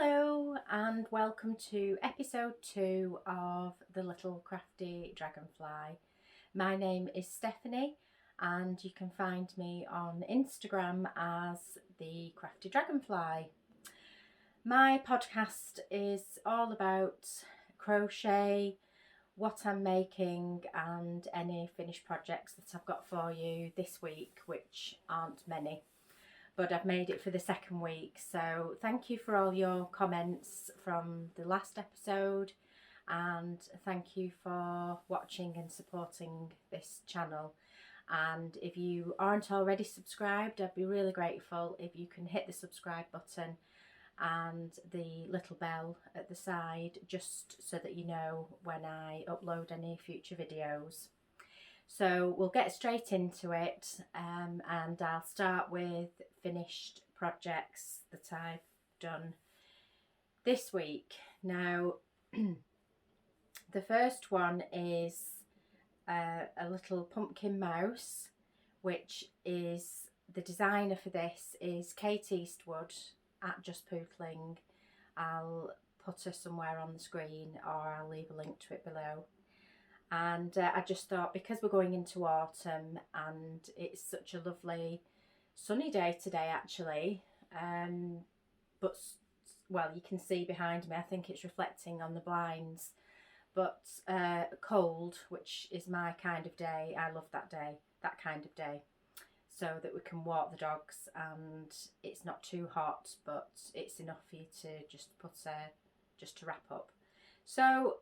Hello and welcome to episode 2 of The Little Crafty Dragonfly. My name is Stephanie and you can find me on Instagram as The Crafty Dragonfly. My podcast is all about crochet, what I'm making and any finished projects that I've got for you this week, which aren't many. But I've made it for the second week, so thank you for all your comments from the last episode, and thank you for watching and supporting this channel. And if you aren't already subscribed, I'd be really grateful if you can hit the subscribe button and the little bell at the side, just so that you know when I upload any future videos. So we'll get straight into it, and I'll start with finished projects that I've done this week. Now, the first one is a little pumpkin mouse, which is, the designer for this is Kate Eastwood at Just Pootling. I'll put her somewhere on the screen or I'll leave a link to it below. And I just thought, because we're going into autumn and it's such a lovely sunny day today actually, but well, you can see behind me, I think it's reflecting on the blinds, but cold, which is my kind of day. I love that day, that kind of day, so that we can walk the dogs and it's not too hot, but it's enough for you to just just to wrap up. So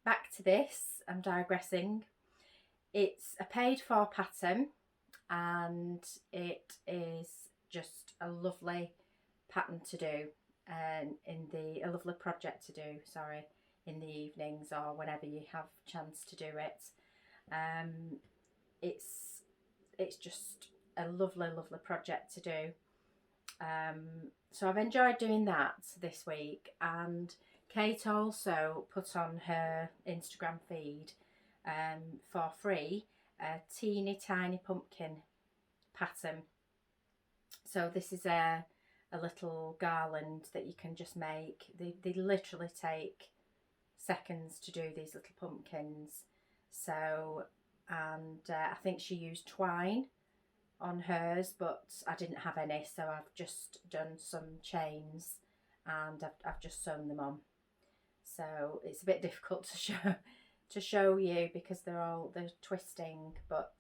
back to this, I'm digressing. It's a paid for pattern and it is just a lovely pattern to do, and a lovely project to do, sorry, in the evenings or whenever you have a chance to do it. It's just a lovely project to do. So I've enjoyed doing that this week, and Kate also put on her Instagram feed for free a teeny tiny pumpkin pattern. So this is a little garland that you can just make. They literally take seconds to do these little pumpkins. So, and I think she used twine on hers, but I didn't have any, so I've just done some chains and I've just sewn them on. So it's a bit difficult to show you because they're twisting, but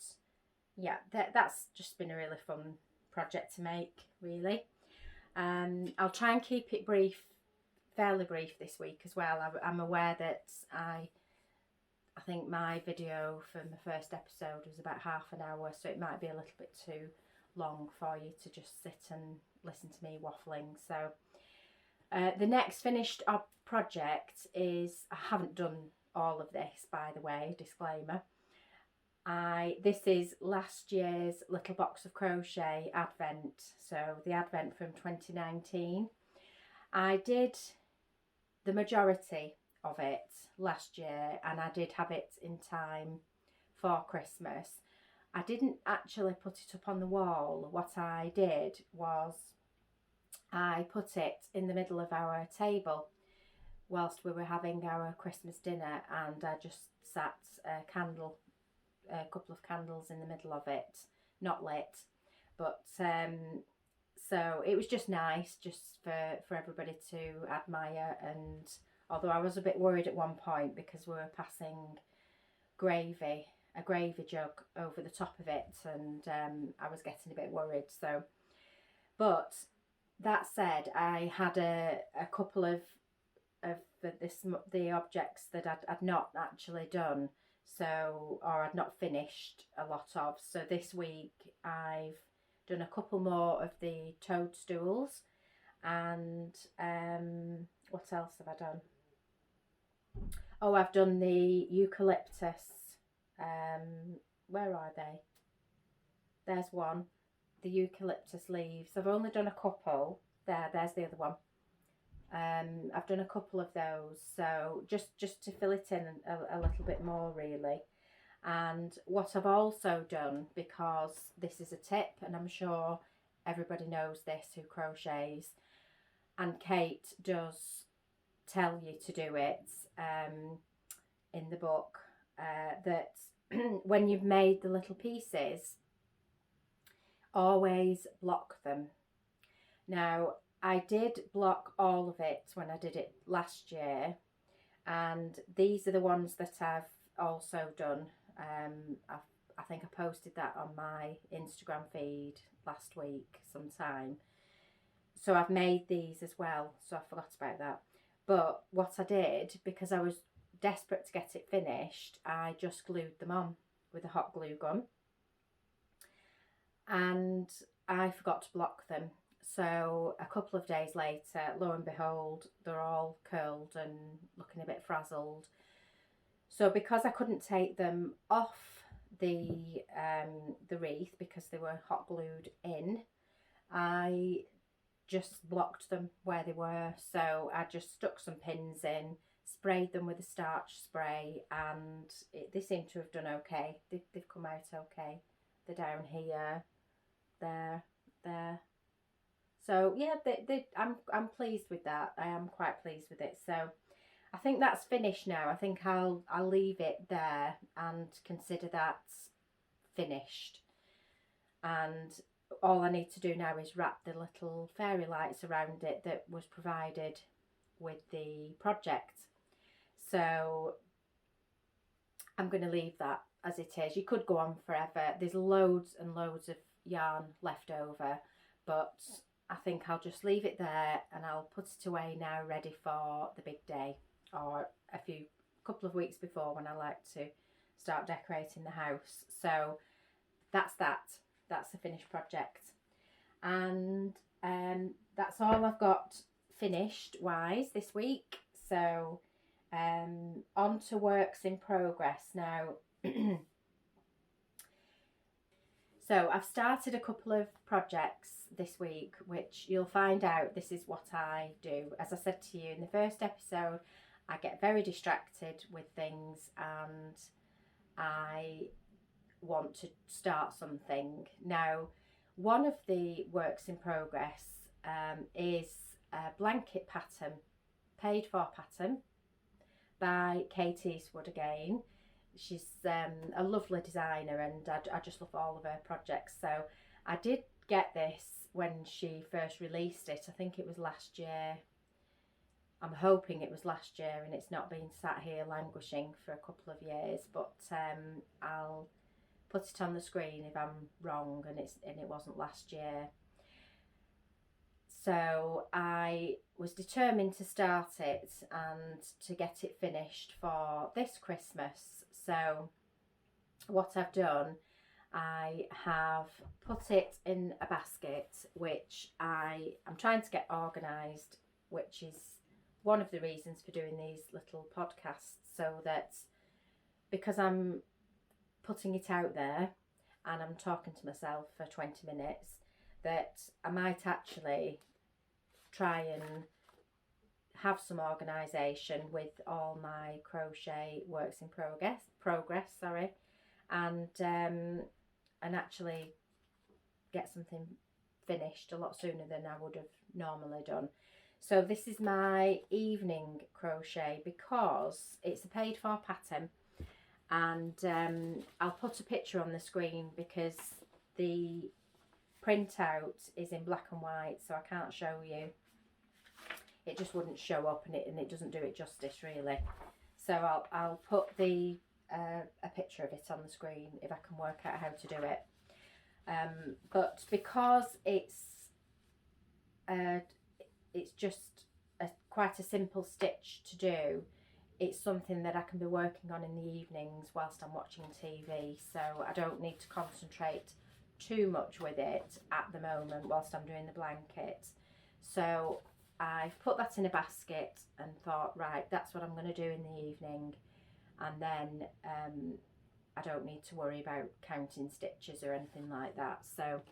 yeah, that's just been a really fun project to make, really. I'll try and keep it brief, fairly brief this week as well. I'm aware that I think my video for my first episode was about half an hour, so it might be a little bit too long for you to just sit and listen to me waffling. So the next finished project is, I haven't done all of this, by the way, disclaimer. This is last year's Little Box of Crochet Advent, so the Advent from 2019. I did the majority of it last year and I did have it in time for Christmas. I didn't actually put it up on the wall. What I did was I put it in the middle of our table whilst we were having our Christmas dinner, and I just sat a couple of candles in the middle of it, not lit, but so it was just nice, just for everybody to admire. And although I was a bit worried at one point because we were passing a gravy jug over the top of it, and I was getting a bit worried. So, but that said, I had a couple of the objects that I'd not actually done, so, or I'd not finished a lot of. So this week I've done a couple more of the toadstools, and what else have I done? Oh, I've done the eucalyptus. Where are they? There's one. The eucalyptus leaves. I've only done a couple. There's the other one. I've done a couple of those, so just to fill it in a little bit more, really. And what I've also done, because this is a tip and I'm sure everybody knows this who crochets, and Kate does tell you to do it in the book, that when you've made the little pieces, always block them. Now, I did block all of it when I did it last year, and these are the ones that I've also done. I think I posted that on my Instagram feed last week sometime. So I've made these as well, so I forgot about that. But what I did, because I was desperate to get it finished, I just glued them on with a hot glue gun, and I forgot to block them. So a couple of days later, lo and behold, they're all curled and looking a bit frazzled. So because I couldn't take them off the wreath because they were hot glued in, I just blocked them where they were. So I just stuck some pins in, sprayed them with a starch spray, and they seem to have done okay. They've come out okay. They're down here, there. So yeah, I'm pleased with that. I am quite pleased with it. So I think that's finished now. I think I'll leave it there and consider that finished. And all I need to do now is wrap the little fairy lights around it that was provided with the project. So I'm going to leave that as it is. You could go on forever. There's loads and loads of yarn left over, but I think I'll just leave it there, and I'll put it away now, ready for the big day, or couple of weeks before, when I like to start decorating the house. So that's a finished project, and that's all I've got finished wise this week. So on to works in progress now. So I've started a couple of projects this week, which you'll find out this is what I do. As I said to you in the first episode, I get very distracted with things and I want to start something. Now, one of the works in progress is a blanket pattern, paid for pattern by Kate Eastwood again. She's a lovely designer, and I just love all of her projects. So I did get this when she first released it. I think it was last year. I'm hoping it was last year, and it's not been sat here languishing for a couple of years. But I'll put it on the screen if I'm wrong, and it wasn't last year. So I was determined to start it and to get it finished for this Christmas. So what I've done, I have put it in a basket, which I'm trying to get organised, which is one of the reasons for doing these little podcasts, so that because I'm putting it out there and I'm talking to myself for 20 minutes, that I might actually try and have some organisation with all my crochet works in progress, and actually get something finished a lot sooner than I would have normally done. So this is my evening crochet, because it's a paid for pattern, and I'll put a picture on the screen because the printout is in black and white, so I can't show you. It just wouldn't show up, and it doesn't do it justice really. So I'll put a picture of it on the screen if I can work out how to do it. But because it's just quite a simple stitch to do, it's something that I can be working on in the evenings whilst I'm watching TV. So I don't need to concentrate too much with it at the moment whilst I'm doing the blanket. So I've put that in a basket and thought, right, that's what I'm going to do in the evening, and then I don't need to worry about counting stitches or anything like that. So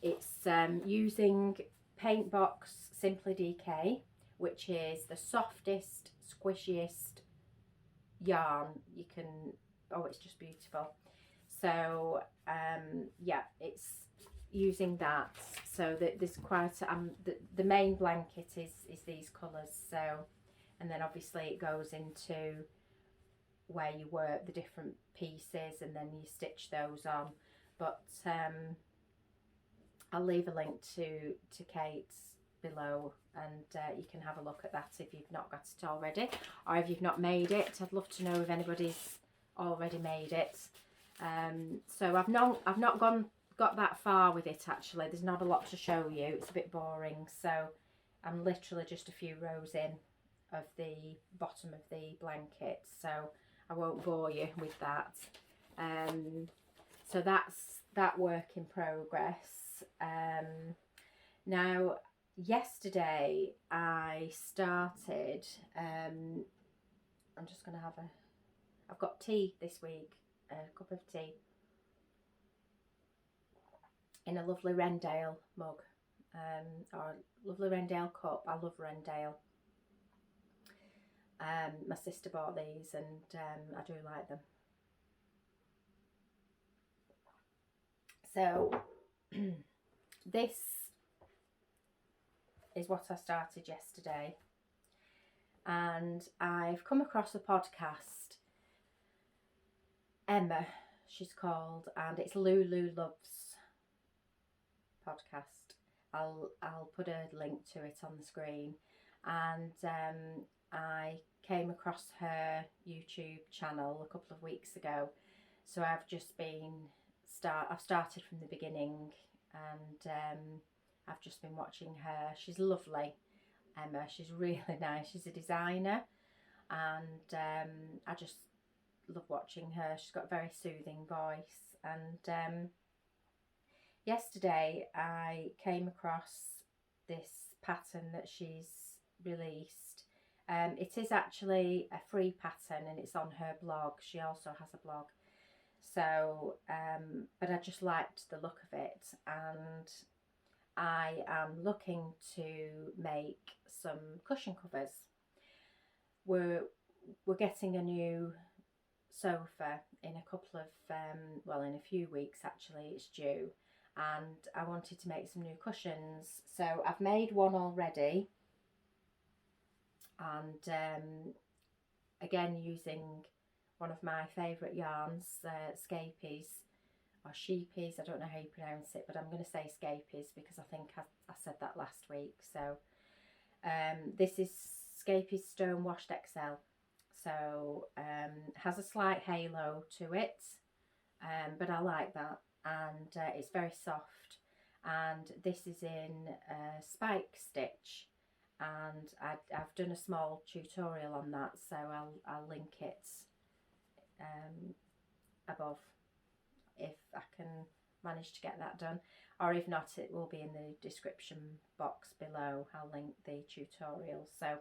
it's using Paintbox Simply DK, which is the softest, squishiest yarn you can. Oh, it's just beautiful. So yeah, it's using that. So that there's quite the main blanket is these colours. So, and then obviously it goes into where you work the different pieces and then you stitch those on. But I'll leave a link to Kate's below, and you can have a look at that if you've not got it already, or if you've not made it. I'd love to know if anybody's already made it. So I've not got that far with it actually. There's not a lot to show you. It's a bit boring. So I'm literally just a few rows in of the bottom of the blanket, so I won't bore you with that. So that's that work in progress. Now yesterday I started, I'm just going to have I've got tea this week, a cup of tea in a lovely Rendale mug, or lovely Rendale cup. I love Rendale. My sister bought these, and I do like them. So this is what I started yesterday, and I've come across a podcast. Emma, she's called, and it's Lululoves podcast. I'll put a link to it on the screen, and I came across her YouTube channel a couple of weeks ago, so I've just been I've started from the beginning, and I've just been watching her. She's lovely, Emma. She's really nice. She's a designer, and I just love watching her. She's got a very soothing voice, and yesterday I came across this pattern that she's released. It is actually a free pattern, and it's on her blog. She also has a blog. So, but I just liked the look of it, and I am looking to make some cushion covers. We're getting a new sofa in a couple of, well, in a few weeks actually, it's due, and I wanted to make some new cushions. So I've made one already, and again using one of my favourite yarns, Scapies, or Sheepies, I don't know how you pronounce it, but I'm going to say Scapies because I think I said that last week. So this is Scapies Stone Washed XL. So has a slight halo to it, but I like that, and it's very soft, and this is in spike stitch, and I've done a small tutorial on that, so I'll link it above if I can manage to get that done, or if not, it will be in the description box below. I'll link the tutorial. So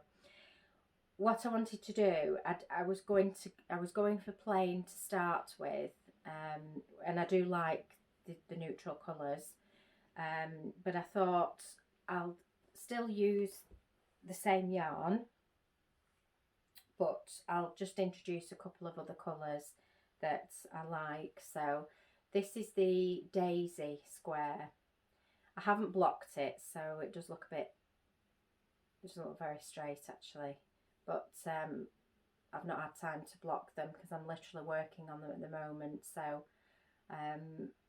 what I wanted to do, I was going for plain to start with, and I do like the neutral colours, but I thought I'll still use the same yarn, but I'll just introduce a couple of other colours that I like. So this is the Daisy square. I haven't blocked it, so it does look a bit, it doesn't look very straight actually, but I've not had time to block them because I'm literally working on them at the moment. So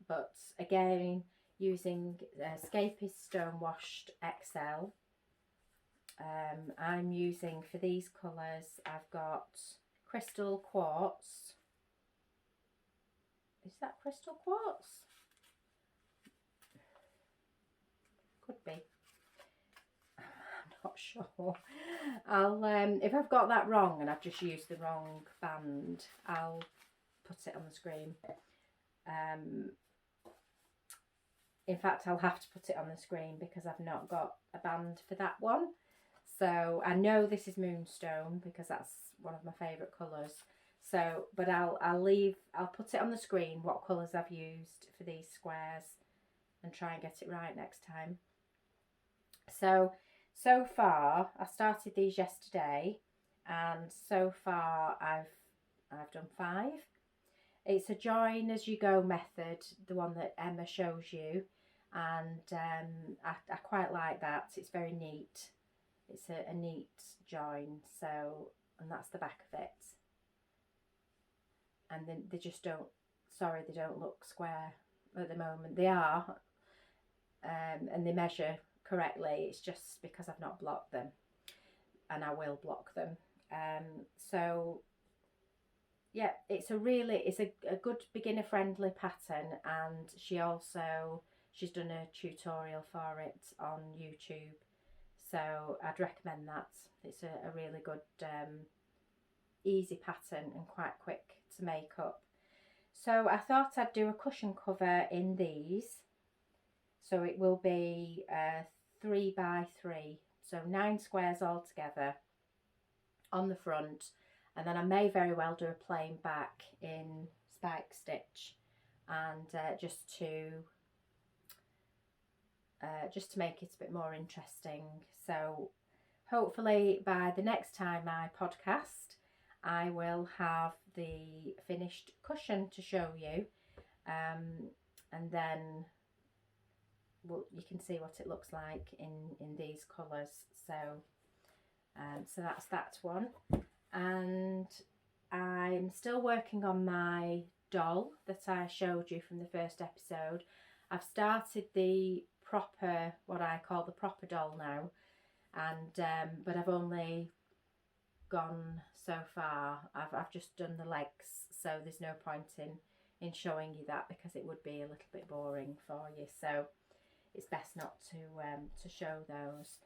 but again, using Scapies Stone Washed XL. I'm using, for these colours, I've got Crystal Quartz. Is that Crystal Quartz? Could be. I'm not sure. I'll if I've got that wrong and I've just used the wrong band, I'll put it on the screen. In fact, I'll have to put it on the screen because I've not got a band for that one. So I know this is Moonstone because that's one of my favourite colours. So, but I'll put it on the screen what colours I've used for these squares and try and get it right next time. So far I started these yesterday, and so far I've done 5. It's a join as you go method, the one that Emma shows you, and I quite like that. It's very neat. It's a neat join. So, and that's the back of it. And then they just don't, sorry, they don't look square at the moment. They are, and they measure correctly. It's just because I've not blocked them, and I will block them. So yeah, it's a good beginner friendly pattern, and she's done a tutorial for it on YouTube, so I'd recommend that. It's a really good easy pattern and quite quick to make up. So I thought I'd do a cushion cover in these. So it will be 3 by 3, so 9 squares all together on the front, and then I may very well do a plain back in spike stitch, and just to make it a bit more interesting. So hopefully by the next time I podcast, I will have the finished cushion to show you, and then you can see what it looks like in these colours. So so that's that one. And I'm still working on my doll that I showed you from the first episode. I've started the proper, what I call the proper doll now, and but I've only gone so far. I've just done the legs, so there's no point in showing you that, because it would be a little bit boring for you. So it's best not to show those.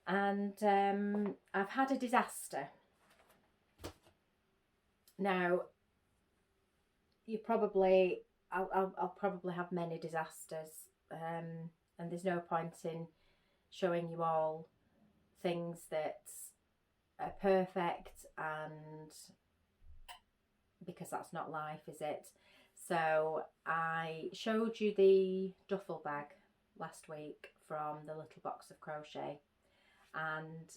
And I've had a disaster. Now, I'll probably have many disasters, and there's no point in showing you all things that are perfect, and because that's not life, is it? So I showed you the duffel bag last week from the Little Box of Crochet, and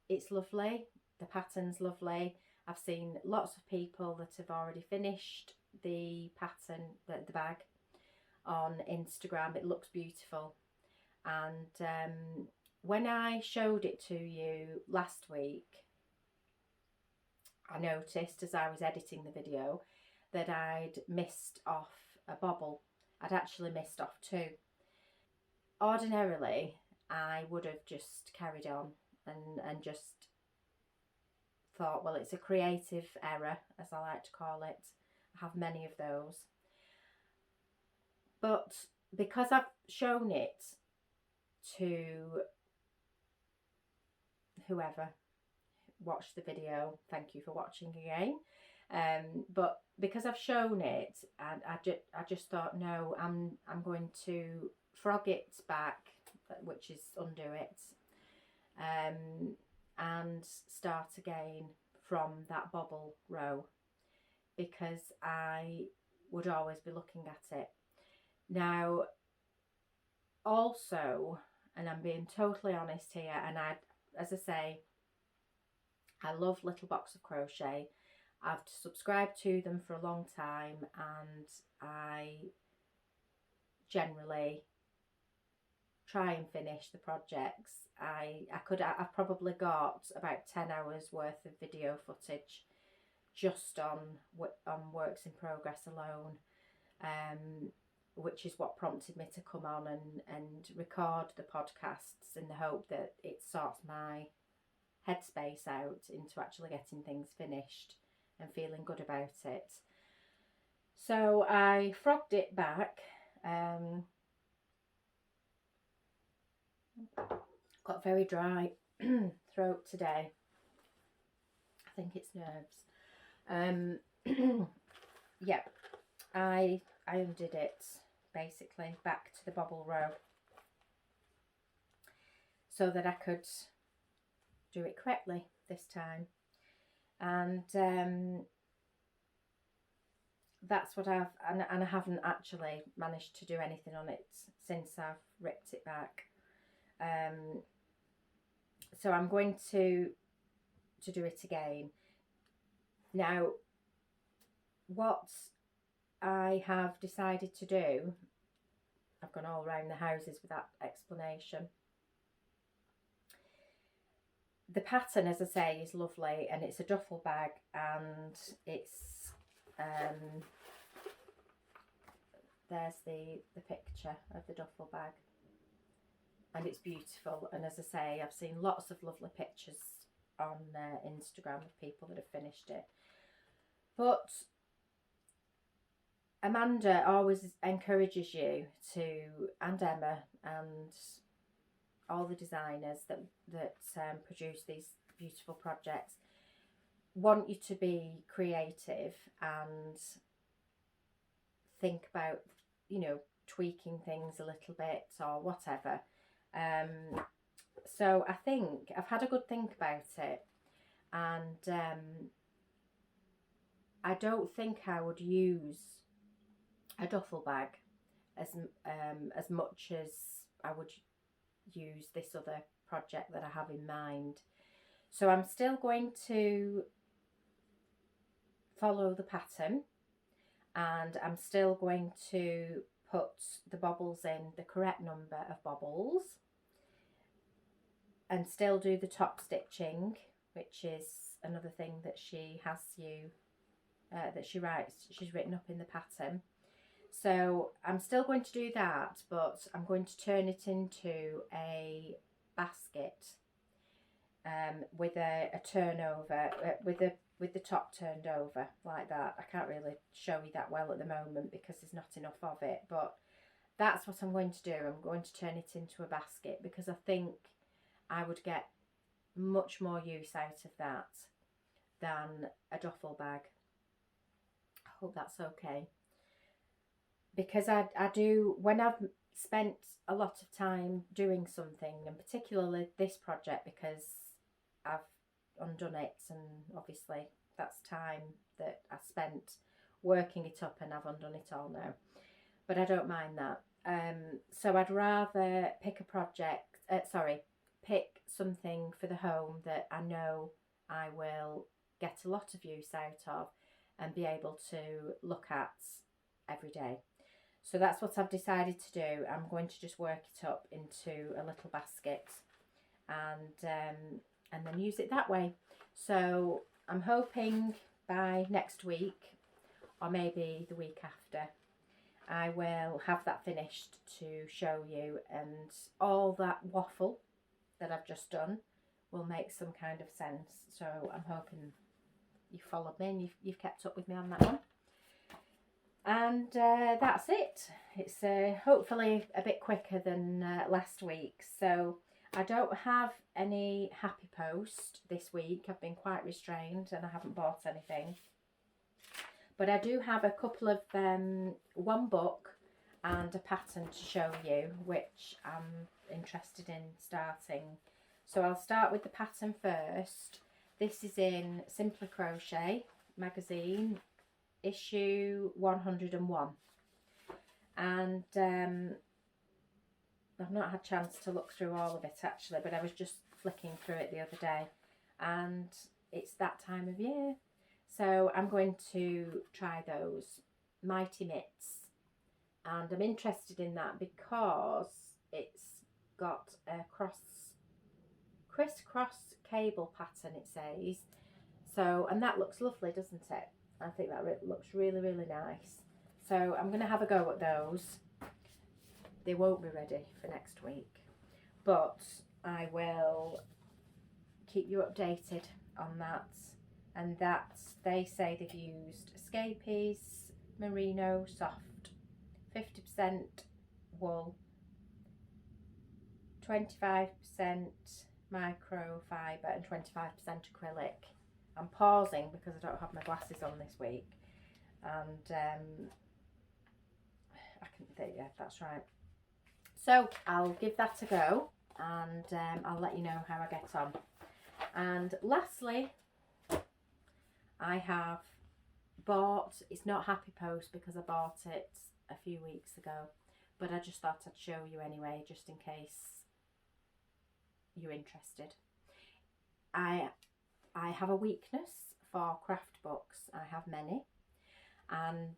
it's lovely. The pattern's lovely. I've seen lots of people that have already finished the pattern, the bag, on Instagram. It looks beautiful. And when I showed it to you last week, I noticed as I was editing the video that I'd missed off a bobble. I'd actually missed off 2. Ordinarily, I would have just carried on and just thought, well, it's a creative error, as I like to call it. I have many of those. But because I've shown it to whoever watched the video, thank you for watching again. But because I've shown it, and I just thought, no, I'm going to frog it back, which is undo it, and start again from that bobble row, because I would always be looking at it. Now, also, and I'm being totally honest here, and as I say, I love Little Box of Crochet. I've subscribed to them for a long time, and I generally try and finish the projects. I've probably got about 10 hours worth of video footage just on works in progress alone, which is what prompted me to come on and record the podcasts, in the hope that it sorts my headspace out into actually getting things finished and feeling good about it. So I frogged it back. Got very dry throat today. I think it's nerves. Yeah, I undid it basically back to the bobble row so that I could do it correctly this time, and that's what and I haven't actually managed to do anything on it since I've ripped it back. So I'm going to do it again. Now, what I have decided to do I've gone all around the houses with that explanation. The pattern, as I say, is lovely, and it's a duffel bag, and it's there's the picture of the duffel bag, and it's beautiful. And as I say, I've seen lots of lovely pictures on Instagram of people that have finished it. But Amanda always encourages you to, and Emma, and all the designers that produce these beautiful projects, want you to be creative and think about, you know, tweaking things a little bit or whatever. So I think I've had a good think about it, and I don't think I would use a duffel bag as much as I would use this other project that I have in mind. So I'm still going to follow the pattern, and I'm still going to put the bobbles in the correct number of bobbles, and still do the top stitching, which is another thing that she has you that she's written up in the pattern. So I'm still going to do that, but I'm going to turn it into a basket with a turnover, with the top turned over like that. I can't really show you that well at the moment because there's not enough of it, but that's what I'm going to do. I'm going to turn it into a basket because I think I would get much more use out of that than a duffel bag. I hope that's okay. Because I do, when I've spent a lot of time doing something, and particularly this project because I've undone it, and obviously that's time that I spent working it up, and I've undone it all now, but I don't mind that. So I'd rather pick a project, pick something for the home that I know I will get a lot of use out of and be able to look at every day. So that's what I've decided to do. I'm going to just work it up into a little basket and then use it that way. So I'm hoping by next week, or maybe the week after, I will have that finished to show you, and all that waffle that I've just done will make some kind of sense. So I'm hoping you followed me and you've kept up with me on that one. And that's it. It's hopefully a bit quicker than last week. So I don't have any happy post this week. I've been quite restrained and I haven't bought anything. But I do have a couple of, one book and a pattern to show you, which I'm interested in starting. So I'll start with the pattern first. This is in Simply Crochet magazine, issue 101, and I've not had a chance to look through all of it actually, but I was just flicking through it the other day, and it's that time of year, so I'm going to try those Mighty Mitts, and I'm interested in that because it's got a crisscross cable pattern, it says. So, and that looks lovely, doesn't it? I think that looks really, really nice. So I'm going to have a go at those. They won't be ready for next week, but I will keep you updated on that. And that's, they say they've used Escapees Merino Soft, 50% wool, 25% microfiber and 25% acrylic. I'm pausing because I don't have my glasses on this week, and yeah, that's right. So I'll give that a go, and I'll let you know how I get on. And lastly, I have bought, it's not Happy Post because I bought it a few weeks ago, but I just thought I'd show you anyway, just in case you're interested. I have a weakness for craft books. I have many, and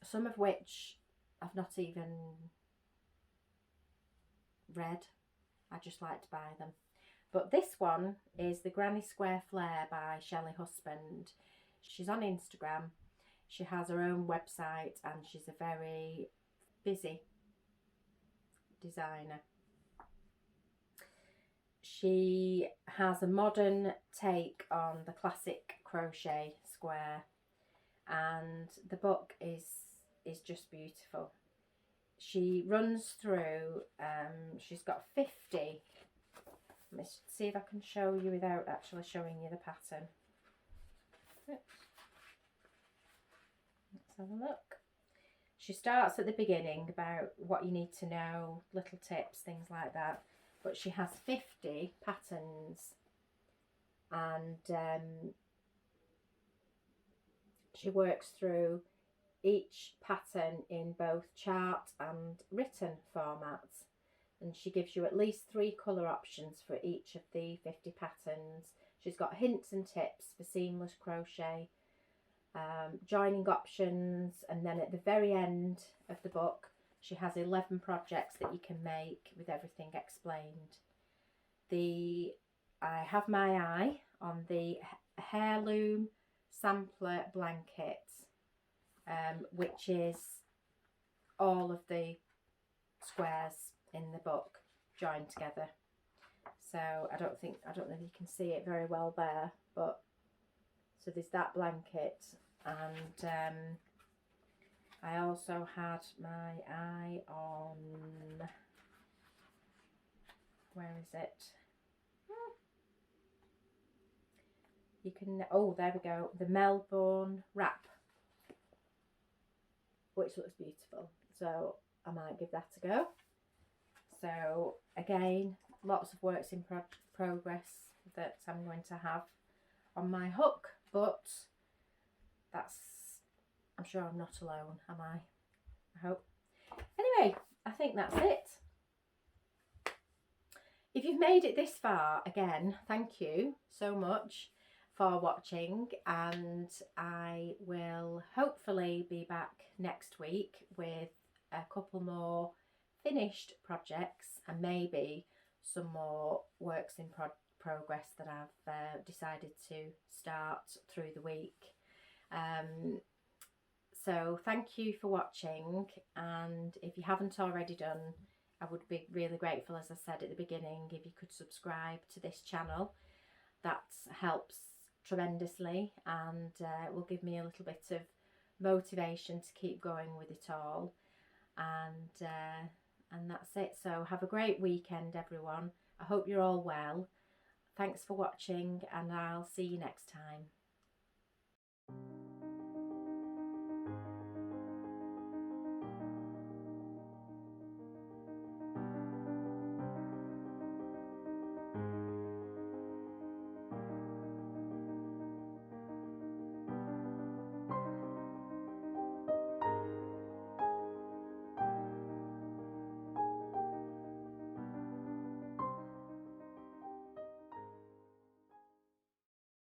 some of which I've not even red. I just like to buy them. But this one is the Granny Square Flare by Shelley Husband. She's on Instagram. She has her own website and she's a very busy designer. She has a modern take on the classic crochet square, and the book is just beautiful. She runs through, she's got 50. Let me see if I can show you without actually showing you the pattern. Let's have a look. She starts at the beginning about what you need to know, little tips, things like that. But she has 50 patterns, and she works through each pattern in both chart and written formats, and she gives you at least 3 colour options for each of the 50 patterns. She's got hints and tips for seamless crochet, joining options, and then at the very end of the book she has 11 projects that you can make with everything explained. I have my eye on the heirloom sampler blanket, which is all of the squares in the book joined together. So I don't know if you can see it very well there, but so there's that blanket, and I also had my eye on, where is it? You can, oh, there we go, the Melbourne wrap, which looks beautiful. So I might give that a go. So again, lots of works in progress that I'm going to have on my hook, but I'm sure I'm not alone, am I? I hope. Anyway, I think that's it. If you've made it this far, again, thank you so much for watching, and I will hopefully be back next week with a couple more finished projects and maybe some more works in progress that I've decided to start through the week. So thank you for watching, and if you haven't already done, I would be really grateful, as I said at the beginning, if you could subscribe to this channel. That helps tremendously and will give me a little bit of motivation to keep going with it all. And that's it. So have a great weekend, everyone. I hope you're all well. Thanks for watching, and I'll see you next time.